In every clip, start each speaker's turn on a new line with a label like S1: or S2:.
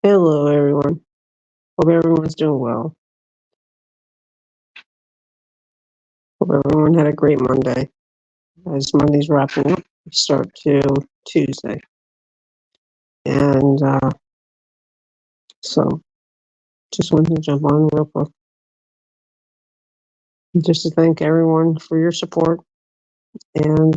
S1: Hello, everyone. Hope everyone's doing well. Hope everyone had a great Monday. As Monday's wrapping up, we start to Tuesday. And so just wanted to jump on real quick just to thank everyone for your support. And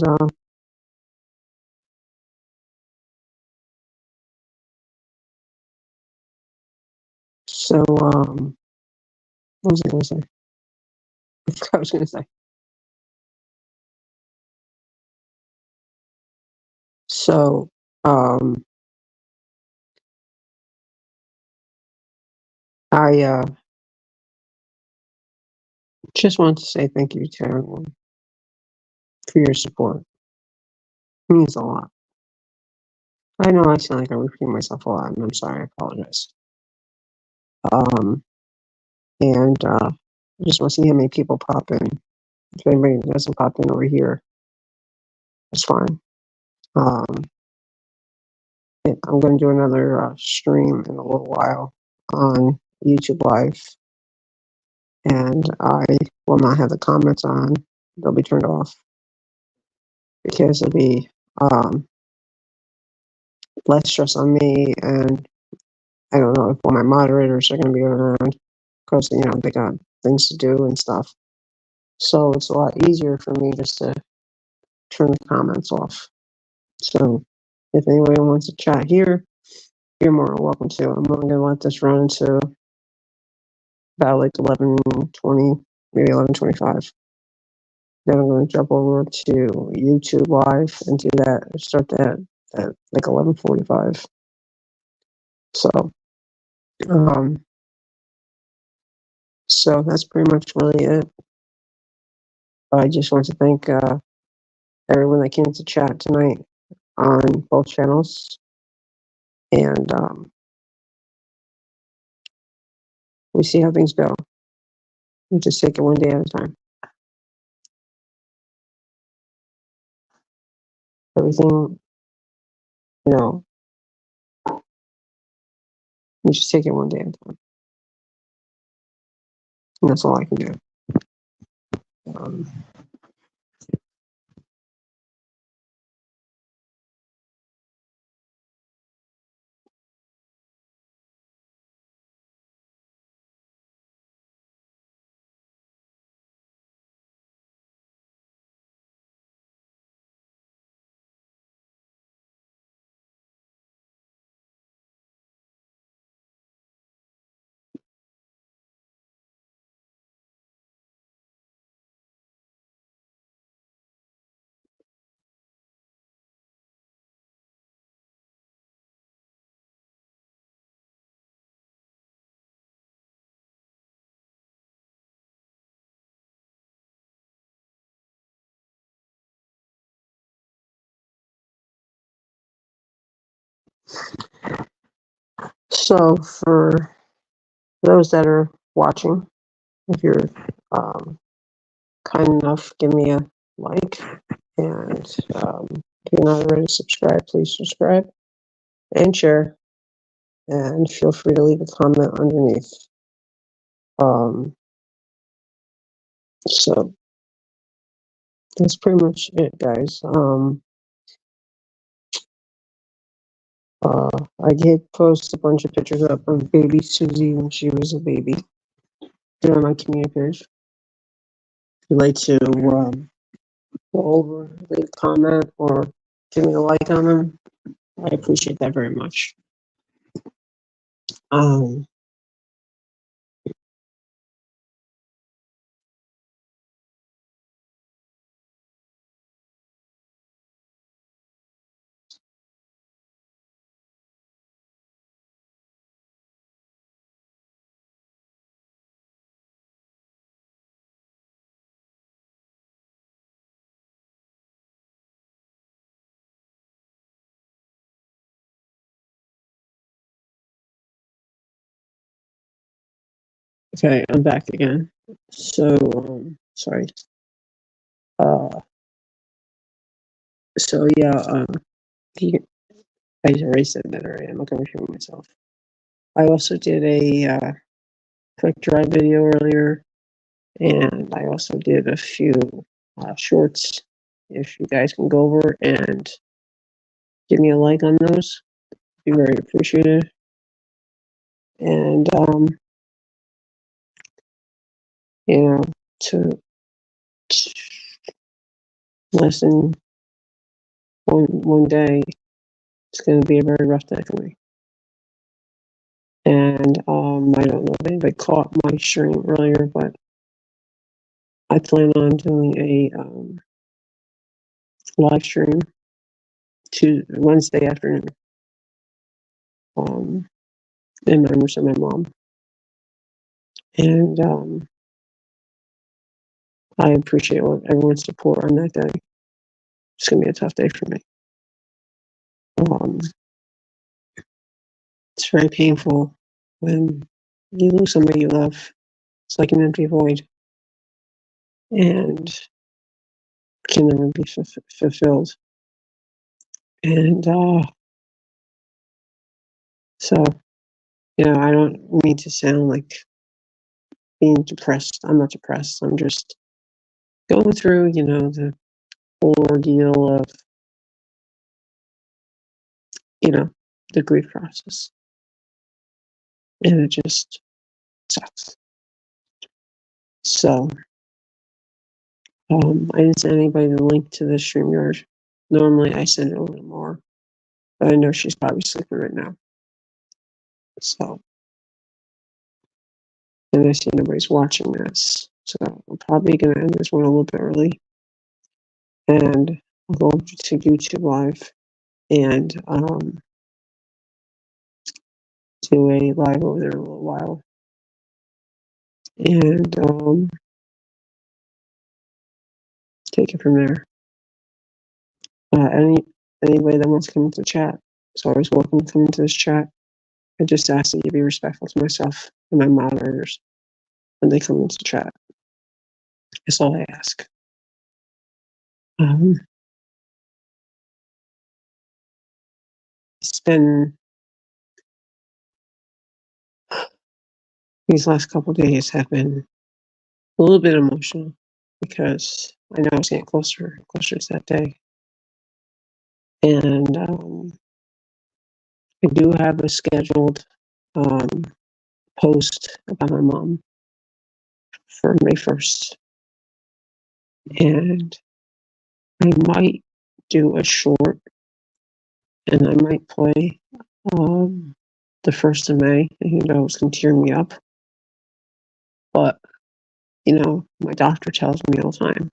S1: what was I going to say? I forgot what I was going to say. So, I just wanted to say thank you to everyone for your support. It means a lot. I know I sound like I repeat myself a lot, and I'm sorry. I apologize. And I just want to see how many people pop in. If anybody doesn't pop in over here, it's fine. I'm going to do another stream in a little while on YouTube Live, and I will not have the comments on. They'll be turned off because it'll be less stress on me, and I don't know if all my moderators are going to be around because they got things to do and stuff. So it's a lot easier for me just to turn the comments off. So if anyone wants to chat here, you're more than welcome to. I'm only going to let this run to about like 11:20, maybe 11:25. Then I'm going to jump over to YouTube Live and do that. Start that at like 11:45. Um, so that's pretty much really it. I just want to thank everyone that came to chat tonight on both channels, and we see how things go. We just take it one day at a time. Everything, we just take it one day at a time. And that's all I can do. So for those that are watching, if you're kind enough, give me a like, and if you're not already subscribed, please subscribe and share, and feel free to leave a comment underneath. So that's pretty much it, guys. I did post a bunch of pictures up of baby Susie when she was a baby on my community page. If you'd like to go over, leave a comment, or give me a like on them, I appreciate that very much. Okay, I'm back again. So, sorry. So yeah, I already said that already. I'm not gonna repeat myself. I also did a quick dry video earlier, and I also did a few shorts. If you guys can go over and give me a like on those, be very appreciated. And you know, to less than one day, it's going to be a very rough day for me. And I don't know if anybody caught my stream earlier, but I plan on doing a live stream to Wednesday afternoon in memory of my mom. And I appreciate everyone's support on that day. It's going to be a tough day for me. It's very painful when you lose somebody you love. It's like an empty void and can never be fulfilled. And so, I don't mean to sound like being depressed. I'm not depressed. I'm just going through, the whole ordeal of, the grief process. And it just sucks. So, I didn't send anybody the link to the StreamYard. Normally I send it over to more, but I know she's probably sleeping right now. So, and I see nobody's watching this. So I'm probably going to end this one a little bit early. And I'll go to YouTube Live and do a live over there in a little while. And take it from there. Anybody that wants to come into the chat is always welcome to come into this chat. I just ask that you be respectful to myself and my moderators when they come into the chat. That's all I ask. It's been these last couple of days have been a little bit emotional because I know I was getting closer to that day. And I do have a scheduled post about my mom for May 1st. And I might do a short and I might play the 1st of May. It's going to tear me up. But, my doctor tells me all the time,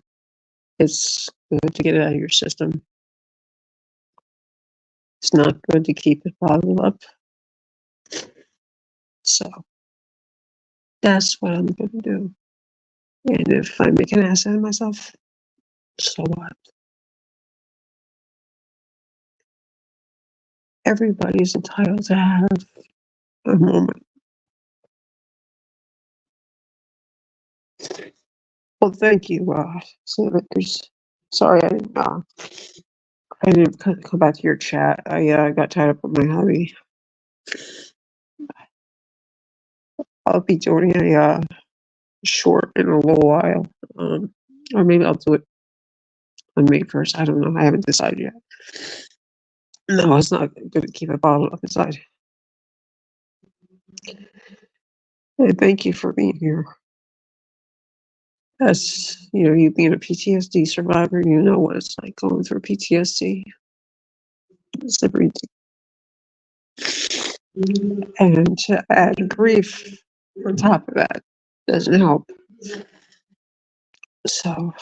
S1: it's good to get it out of your system. It's not good to keep it bottled up. So that's what I'm going to do. And if I make an ass out of myself, so what? Everybody's entitled to have a moment. Well, thank you, Sanders. Sorry, I didn't come back to your chat. I got tied up with my hobby. I'll be doing a short in a little while, or maybe I'll do it on May 1st. I don't know. I haven't decided yet. No, it's not good to keep it bottled up inside. And thank you for being here. As you being a PTSD survivor, you know what it's like going through PTSD. It's everything. And to add grief on top of that doesn't help. So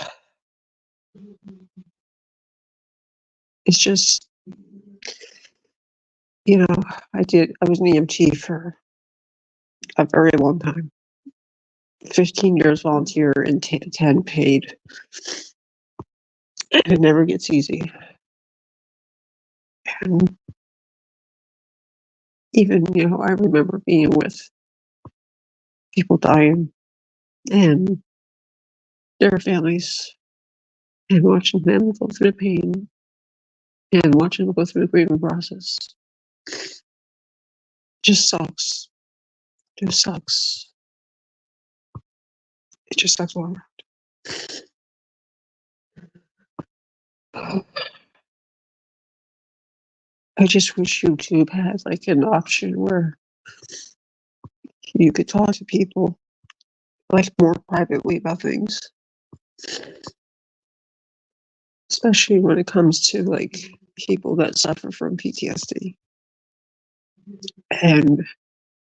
S1: it's just, I was an EMT for a very long time. 15 years volunteer and 10 paid. And it never gets easy. And even, I remember being with people dying and their families and watching them go through the pain and watching them go through the grieving process. Just sucks. just sucks. It just sucks all around. I just wish YouTube had like an option where you could talk to people like more privately about things, especially when it comes to like people that suffer from PTSD, and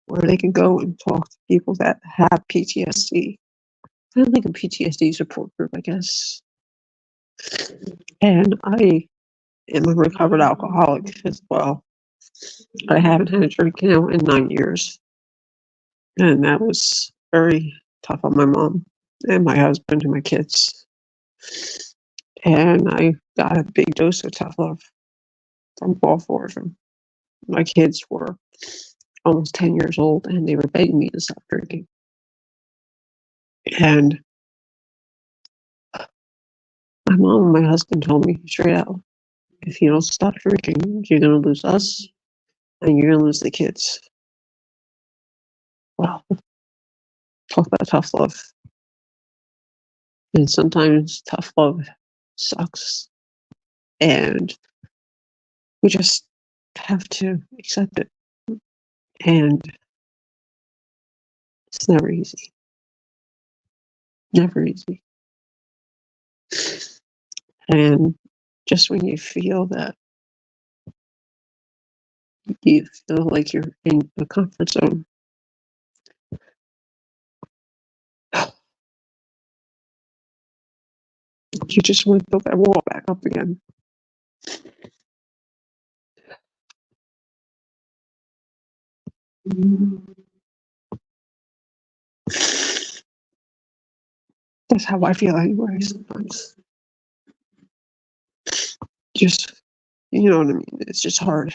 S1: where they can go and talk to people that have PTSD. Kind of like a PTSD support group, I guess. And I am a recovered alcoholic as well. I haven't had a drink now in 9 years. And that was very tough on my mom and my husband and my kids. And I got a big dose of tough love from all four of them. My kids were almost 10 years old and they were begging me to stop drinking. And my mom and my husband told me straight out, if you don't stop drinking, you're going to lose us and you're going to lose the kids. Wow. Talk about tough love. And sometimes tough love sucks. And we just have to accept it. And it's never easy. Never easy. And just when you feel that you feel like you're in a comfort zone, you just want to build that wall back up again. That's how I feel anyway, sometimes. Just, you know what I mean? It's just hard.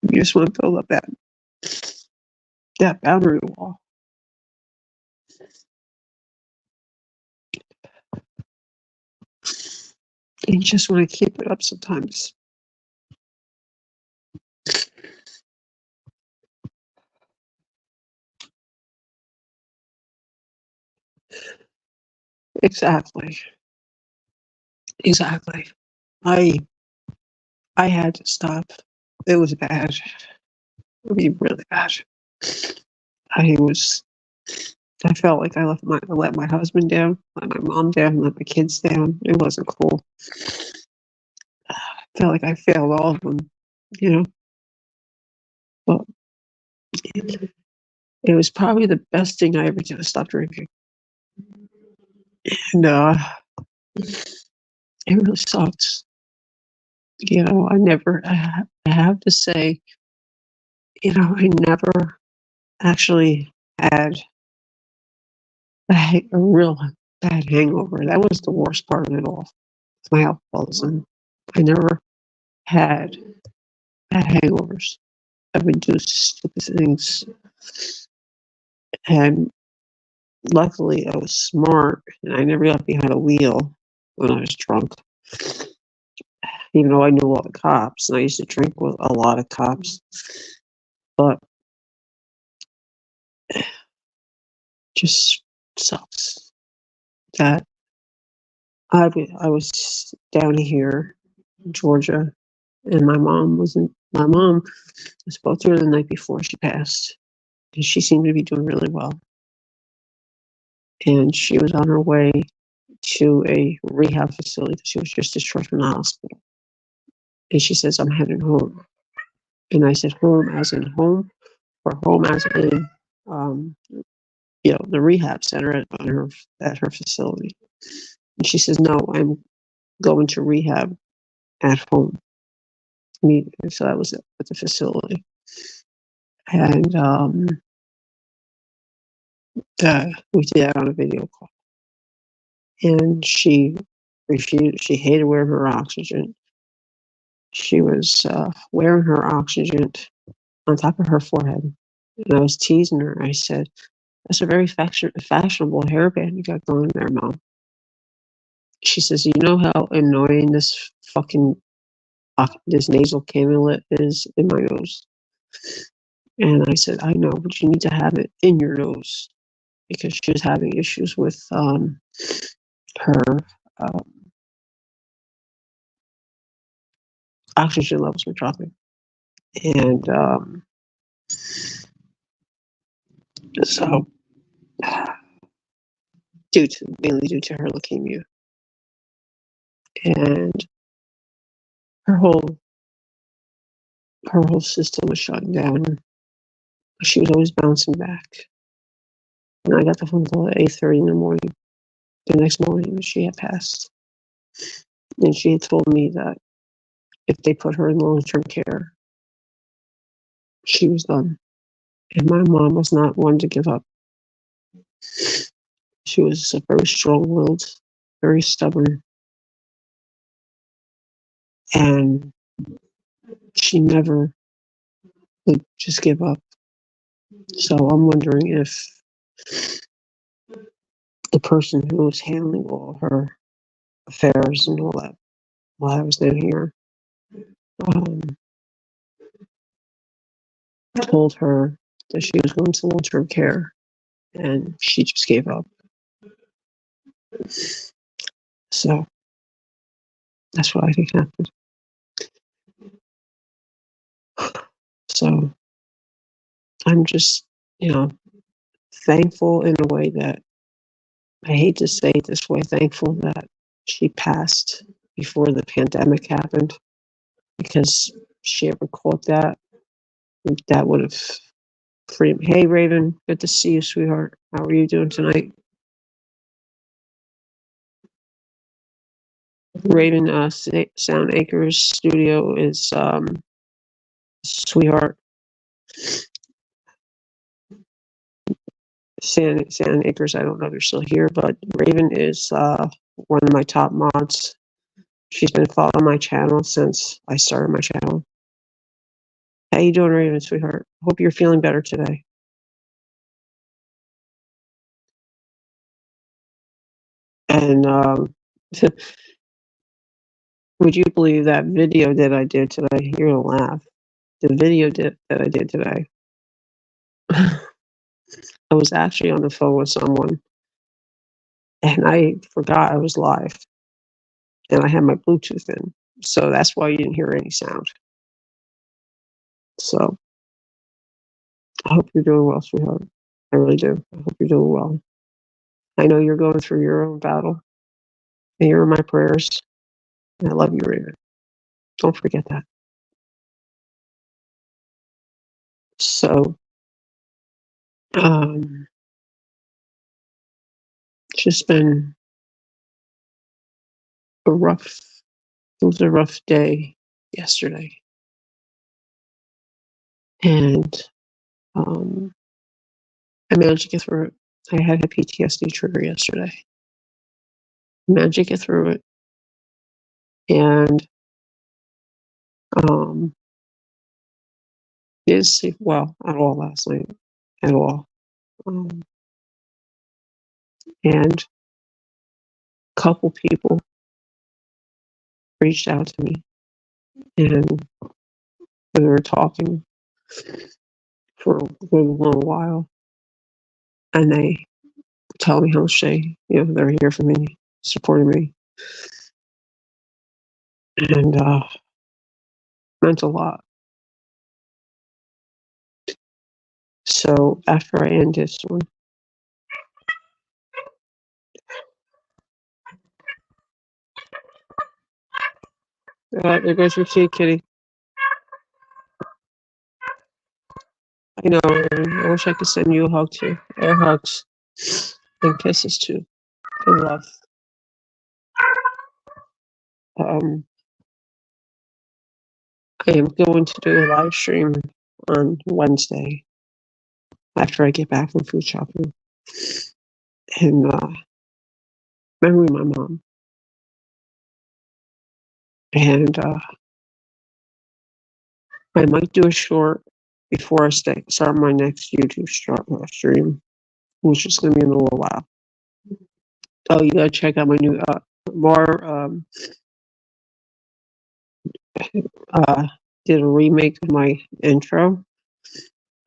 S1: You just want to build up that boundary wall. And you just want to keep it up sometimes. Exactly. Exactly. I had to stop. It was bad. I mean, really bad. I was. I felt like I let my husband down, let my mom down, let my kids down. It wasn't cool. I felt like I failed all of them, you know. But it was probably the best thing I ever did to stop drinking. And it really sucks. You know, I have to say, you know, I never actually had a real bad hangover. That was the worst part of it all. My alcoholism. I never had bad hangovers. I would do stupid things. And luckily, I was smart and I never got behind a wheel when I was drunk. Even though I knew all the cops, and I used to drink with a lot of cops. But just sucks that I was down here in Georgia, and my mom wasn't. My mom, I spoke to her the night before she passed, and she seemed to be doing really well. And she was on her way to a rehab facility. She was just discharged from the hospital. And she says, I'm heading home. And I said, home as in home, or home as in, you know, the rehab center at her facility. And she says, no, I'm going to rehab at home. So that was at the facility. And we did that on a video call. And she refused. She hated wearing her oxygen. She was wearing her oxygen on top of her forehead. And I was teasing her. I said, that's a very fashionable hairband you got going there, Mom. She says, you know how annoying this fucking this nasal cannula is in my nose? And I said, I know, but you need to have it in your nose because she was having issues with her um, oxygen levels were dropping. And so, mainly due to her leukemia. And her whole system was shutting down. She was always bouncing back. And I got the phone call at 8:30 in the morning. The next morning, she had passed. And she had told me that if they put her in long-term care, she was done. And my mom was not one to give up. She was very strong-willed, very stubborn, and she never would just give up. So I'm wondering if the person who was handling all her affairs and all that while I was down here um, told her that she was going to long-term care, and she just gave up. So that's what I think happened. So I'm just, thankful in a way that I hate to say it this way, thankful that she passed before the pandemic happened because she ever caught that would have freed. Hey, Raven, good to see you, sweetheart. How are you doing tonight? Raven, Sound Acres Studio is sweetheart. Sand Acres, I don't know if they're still here, but Raven is one of my top mods. She's been following my channel since I started my channel. How you doing, Raven, sweetheart? Hope you're feeling better today. And would you believe that video that I did today? You're gonna laugh. The video that I did today. I was actually on the phone with someone, and I forgot I was live, and I had my Bluetooth in, so that's why you didn't hear any sound. So I hope you're doing well, sweetheart. I really do. I hope you're doing well. I know you're going through your own battle, and you're in my prayers. And I love you, Raven. Don't forget that. So, it's just been a rough. It was a rough day yesterday, and I managed to get through it. I had a PTSD trigger yesterday. Managed to get through it, and didn't sleep well at all last night, at all. And a couple people reached out to me, and we were talking for a little while, and they tell me how much they're here for me, supporting me, and meant a lot. So after I end this one, there goes your kitty. I know, I wish I could send you a hug too. Air hugs and kisses too. And love. I am going to do a live stream on Wednesday after I get back from food shopping. And memory of my mom. And I might do a short before I start my next YouTube stream, which is going to be in a little while. Oh, you gotta check out my new did a remake of my intro.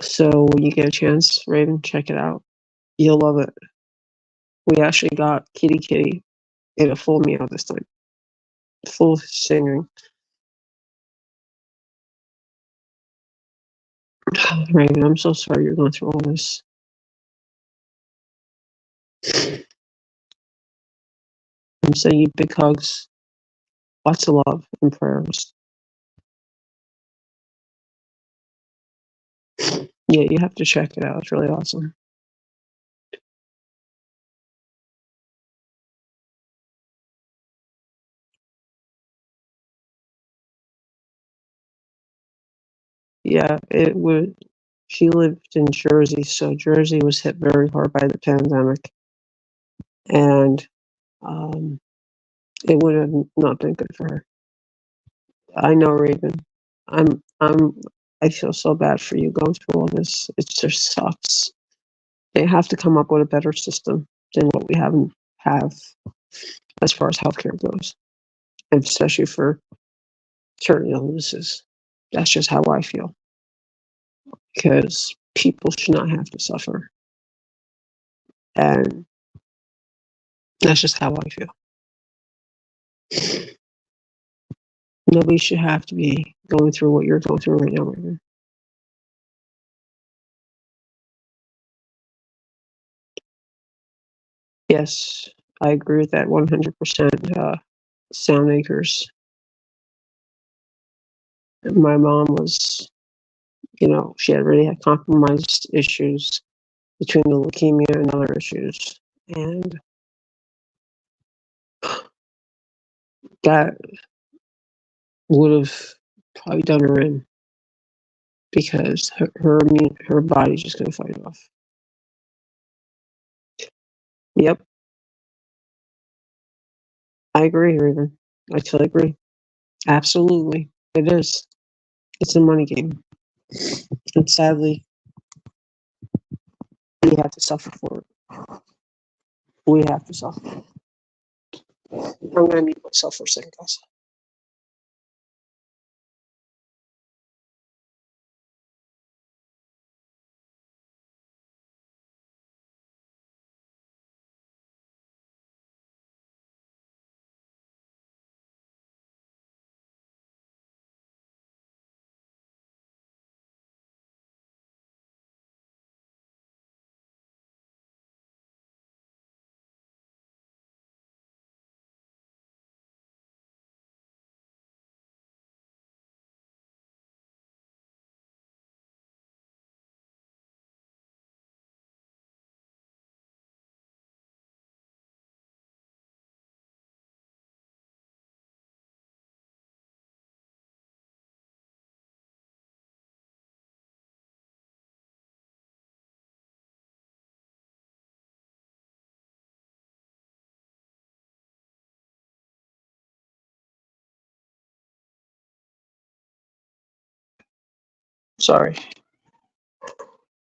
S1: So when you get a chance, Raven, check it out. You'll love it. We actually got Kitty Kitty in a full meal this time, full singing. Raven, I'm so sorry you're going through all this. I'm sending you big hugs, lots of love and prayers. Yeah, you have to check it out. It's really awesome. Yeah, it would. She lived in Jersey, so Jersey was hit very hard by the pandemic, and it would have not been good for her. I know, Raven. I'm. I'm. I feel so bad for you going through all this. It just sucks. They have to come up with a better system than what we have as far as healthcare goes, especially for certain illnesses. That's just how I feel, because people should not have to suffer, and that's just how I feel. Nobody should have to be going through what you're going through right now, Raven. Yes, I agree with that 100%. Sound Acres. My mom was, she had really had compromised issues between the leukemia and other issues, and that would have probably done her in because her body just couldn't fight it off. Yep, I agree, Raven. I totally agree. Absolutely, it is. It's a money game, and sadly, we have to suffer for it. We have to suffer. I'm gonna mute myself for a second, guys. Sorry.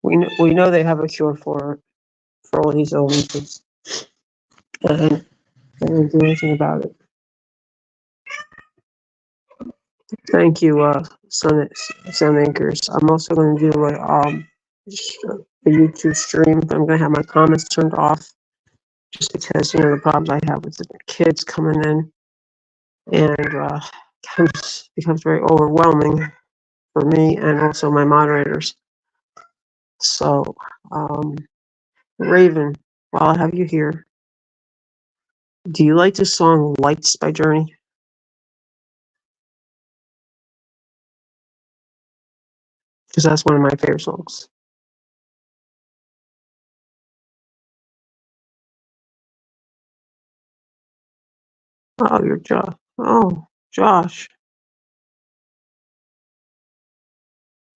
S1: We know they have a cure for all these illnesses, and they didn't do anything about it. Thank you, Sun Anchors. I'm also going to do a YouTube stream. I'm going to have my comments turned off just because the problems I have with the kids coming in, and becomes very overwhelming for me and also my moderators. So, Raven, while I have you here, do you like the song "Lights" by Journey? Because that's one of my favorite songs. Oh, you're Josh. Oh, Josh.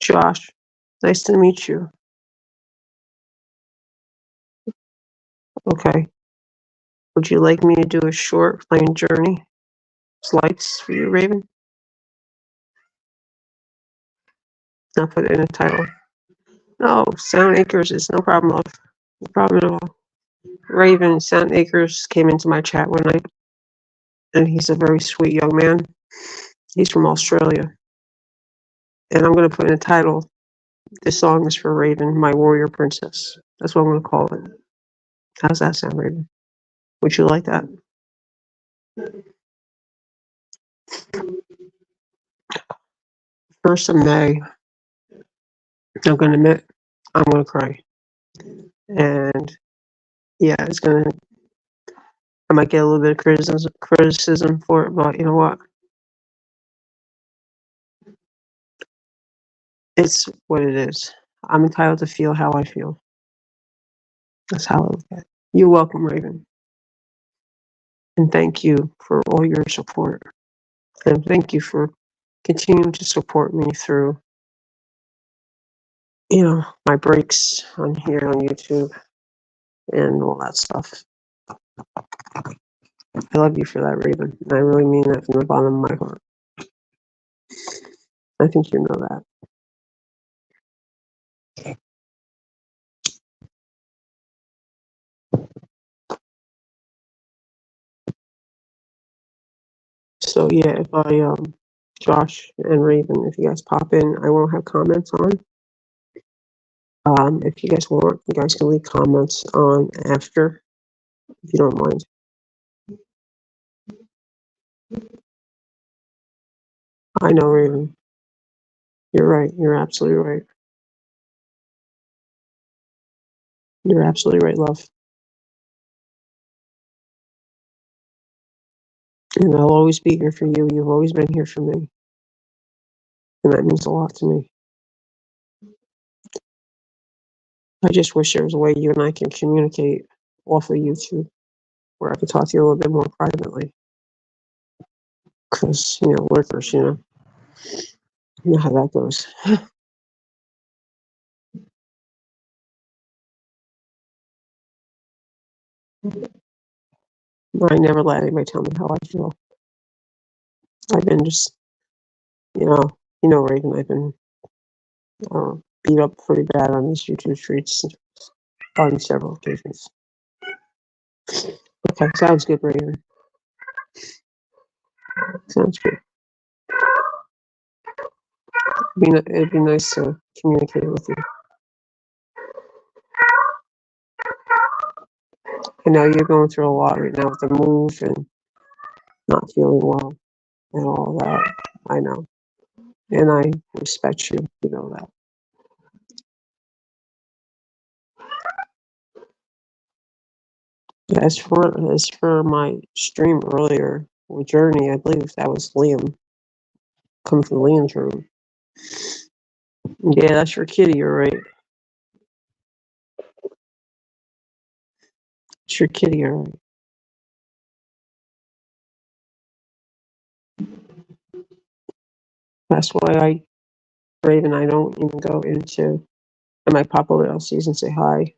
S1: Josh, nice to meet you. Okay. Would you like me to do a short playing Journey Lights for you, Raven? I'll put it in a title. No, Sound Acres is no problem, love. No problem at all. Raven, Sound Acres came into my chat one night, and he's a very sweet young man. He's from Australia. And I'm going to put in a title, This song is for Raven, my warrior princess. That's what I'm gonna call it. How's that sound, Raven? Would you like that? First of May, I'm gonna admit, I'm gonna cry. And yeah, I might get a little bit of criticism for it, but you know what? It's what it is. I'm entitled to feel how I feel. That's how I look at it. You're welcome, Raven. And thank you for all your support. And thank you for continuing to support me through, my breaks on here on YouTube and all that stuff. I love you for that, Raven. And I really mean that from the bottom of my heart. I think you know that. So yeah, if Josh and Raven, if you guys pop in, I won't have comments on. If you guys want, you guys can leave comments on after, if you don't mind. I know, Raven. You're right. You're absolutely right. You're absolutely right, love. And I'll always be here for you. You've always been here for me. And that means a lot to me. I just wish there was a way you and I can communicate off of YouTube where I could talk to you a little bit more privately. Because, workers, you know how that goes. I never let anybody tell me how I feel. I've been just, Raven, I've been beat up pretty bad on these YouTube streets on several occasions. Okay, sounds good, Raven. Sounds good. It'd be nice to communicate with you. I know you're going through a lot right now with the move and not feeling well and all that. I know. And I respect you. You know that. As for my stream earlier with Journey, I believe that was Liam. Come from Liam's room. Yeah, that's your kitty, you're right. It's your kitty, you're right. That's why Raven, I don't even go into, I might pop over to LC's and say hi.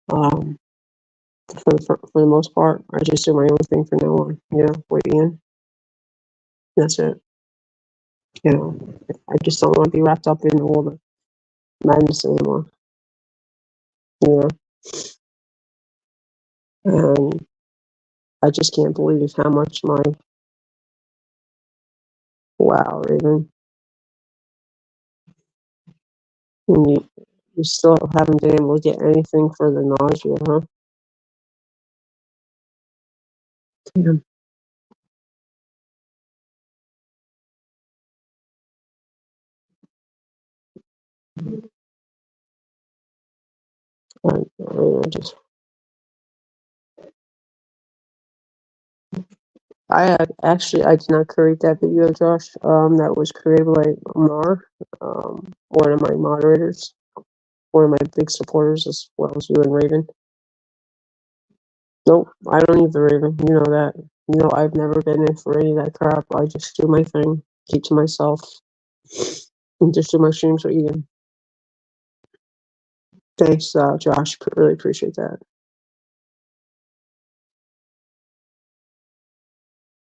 S1: For the most part, I just do my own thing from now on. Waiting in. That's it. I just don't want to be wrapped up in all the madness anymore. You know, and I just can't believe how much wow, Raven, and you still haven't been able to get anything for the nausea, huh? Yeah. I just I did not create that video, Josh. That was created by Mar, one of my moderators, one of my big supporters, as well as you and Raven. Nope, I don't need the Raven. You know that. I've never been in for any of that crap. I just do my thing, keep to myself, and just do my streams with Ian. Thanks, Josh. Really appreciate that.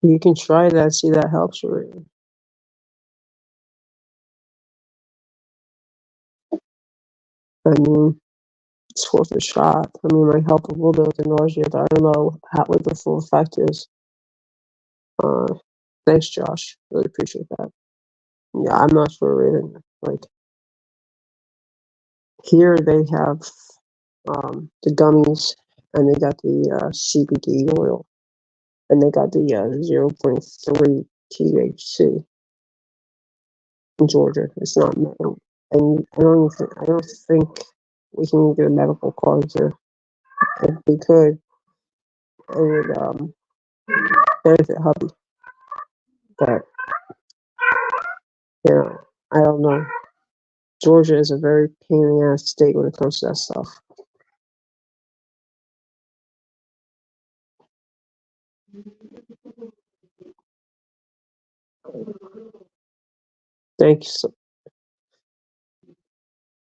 S1: You can try that, see that helps you, Raven. I mean, it's worth a shot. I mean, might help a little bit with the nausea, but I don't know what the full effect is. Thanks, Josh. Really appreciate that. Yeah, I'm not sure, Raven. Like, Here they have the gummies, and they got the CBD oil, and they got the 0.3 THC in Georgia. It's not medical, and I don't think we can get a medical card here. If we could, it would benefit hubby, but you know, I don't know. Georgia is a very pain in the ass state when it comes to that stuff. Thanks.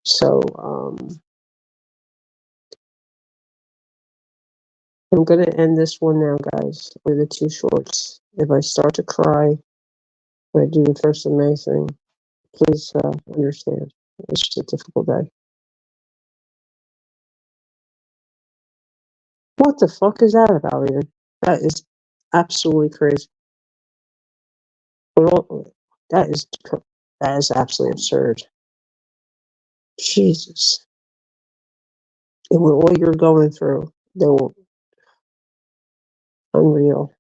S1: So, I'm gonna end this one now, guys, with the two shorts. If I start to cry when I do the first of May thing, please understand. It's just a difficult day. What the fuck is that about, even? That is absolutely crazy. That is that is absolutely absurd. Jesus. And with what you're going through, they will unreal.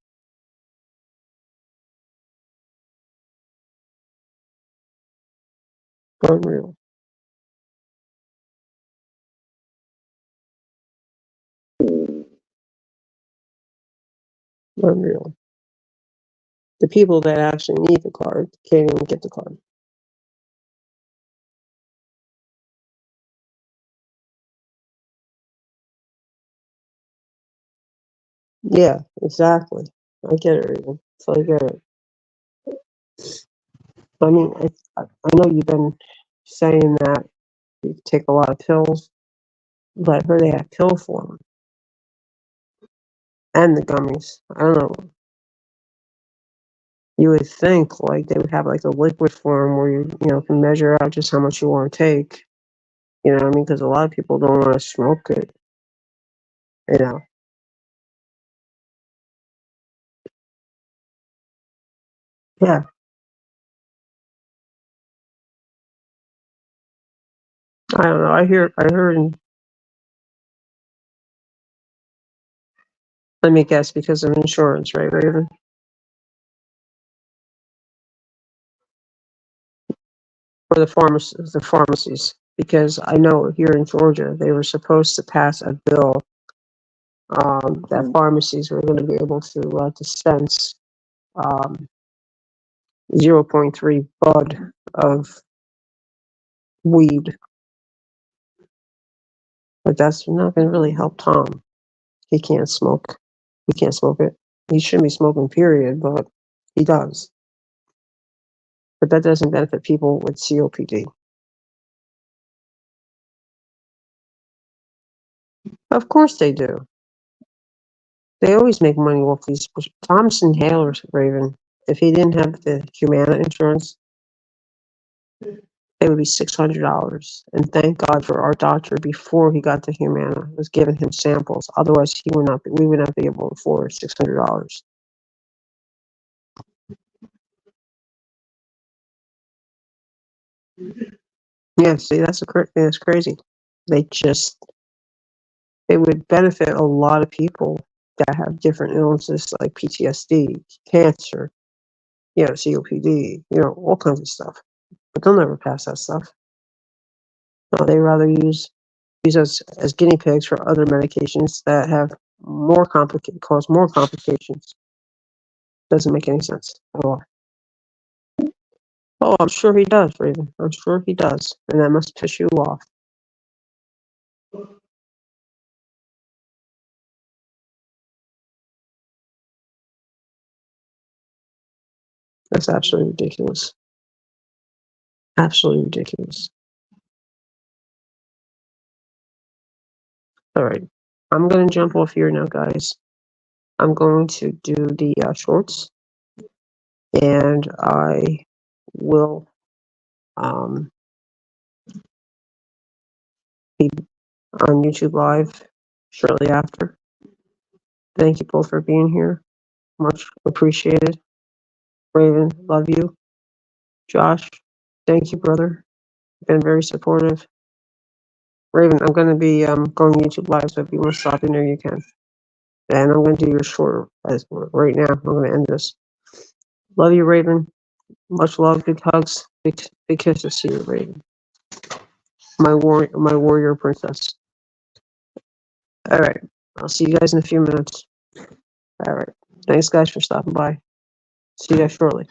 S1: Unreal. Unreal. The people that actually need the card can't even get the card. Yeah, exactly. I get it, Regan. So I get it. I mean, I know you've been saying that you take a lot of pills, but I heard they have pill form and the gummies. I don't know. You would think like they would have like a liquid form where you know can measure out just how much you want to take. You know what I mean? Because a lot of people don't want to smoke it. You know. Yeah. I don't know. I heard. Let me guess, because of insurance, right, Raven? For the pharmacies, because I know here in Georgia they were supposed to pass a bill that pharmacies were going to be able to dispense um, 0.3 bud of weed, but that's not going to really help Tom. He can't smoke. He can't smoke it. He shouldn't be smoking, period, but he does. But that doesn't benefit people with COPD. Of course they do. They always make money off these Thomas inhalers, Raven. If he didn't have the Humana insurance, it would be $600. And thank God for our doctor before he got to Humana was giving him samples. Otherwise, we would not be able to afford $600. Yeah, see, that's crazy. They just it would benefit a lot of people that have different illnesses like PTSD, cancer, COPD, all kinds of stuff. But they'll never pass that stuff. No, they rather use these as guinea pigs for other medications that have cause more complications. Doesn't make any sense at all. Oh, I'm sure he does, Raven. I'm sure he does, and that must piss you off. That's absolutely ridiculous. Absolutely ridiculous. All right, I'm gonna jump off here now, guys. I'm going to do the shorts, and I will be on YouTube Live shortly after. Thank you both for being here. Much appreciated. Raven, love you. Josh, thank you, brother. Been very supportive. Raven, I'm gonna be going YouTube Live, so if you want to stop in there, you can. And I'm gonna do your short as right now. I'm gonna end this. Love you, Raven. Much love, big hugs, big kisses to you, Raven. My warrior princess. All right, I'll see you guys in a few minutes. All right, thanks guys for stopping by. See you guys shortly.